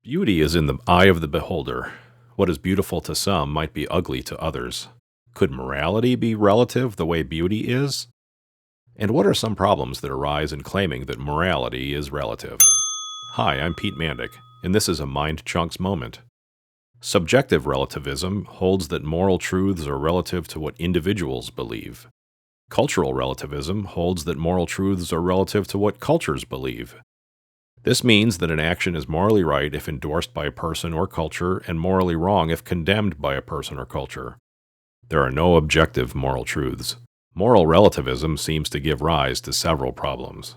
Beauty is in the eye of the beholder. What is beautiful to some might be ugly to others. Could morality be relative the way beauty is? And what are some problems that arise in claiming that morality is relative? Hi, I'm Pete Mandic, and this is a Mind Chunks moment. Subjective relativism holds that moral truths are relative to what individuals believe. Cultural relativism holds that moral truths are relative to what cultures believe. This means that an action is morally right if endorsed by a person or culture, and morally wrong if condemned by a person or culture. There are no objective moral truths. Moral relativism seems to give rise to several problems.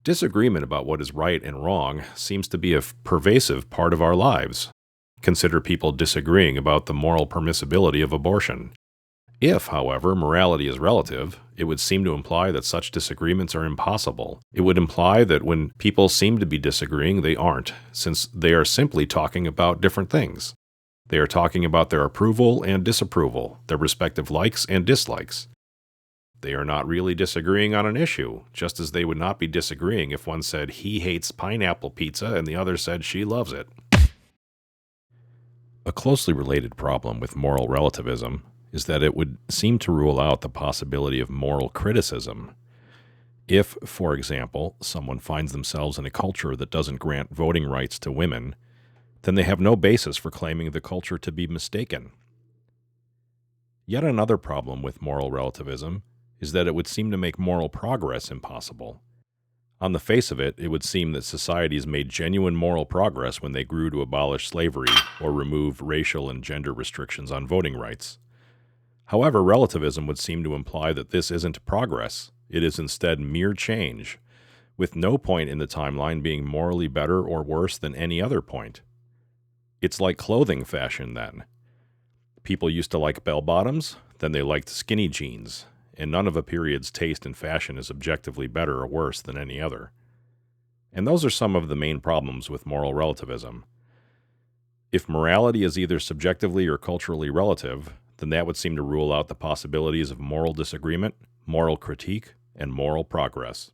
Disagreement about what is right and wrong seems to be a pervasive part of our lives. Consider people disagreeing about the moral permissibility of abortion. If, however, morality is relative, it would seem to imply that such disagreements are impossible. It would imply that when people seem to be disagreeing, they aren't, since they are simply talking about different things. They are talking about their approval and disapproval, their respective likes and dislikes. They are not really disagreeing on an issue, just as they would not be disagreeing if one said he hates pineapple pizza and the other said she loves it. A closely related problem with moral relativism is that it would seem to rule out the possibility of moral criticism. If, for example, someone finds themselves in a culture that doesn't grant voting rights to women, then they have no basis for claiming the culture to be mistaken. Yet another problem with moral relativism is that it would seem to make moral progress impossible. On the face of it, it would seem that societies made genuine moral progress when they grew to abolish slavery or remove racial and gender restrictions on voting rights. However, relativism would seem to imply that this isn't progress. It is instead mere change, with no point in the timeline being morally better or worse than any other point. It's like clothing fashion then. People used to like bell-bottoms, then they liked skinny jeans, and none of a period's taste in fashion is objectively better or worse than any other. And those are some of the main problems with moral relativism. If morality is either subjectively or culturally relative, then that would seem to rule out the possibilities of moral disagreement, moral critique, and moral progress.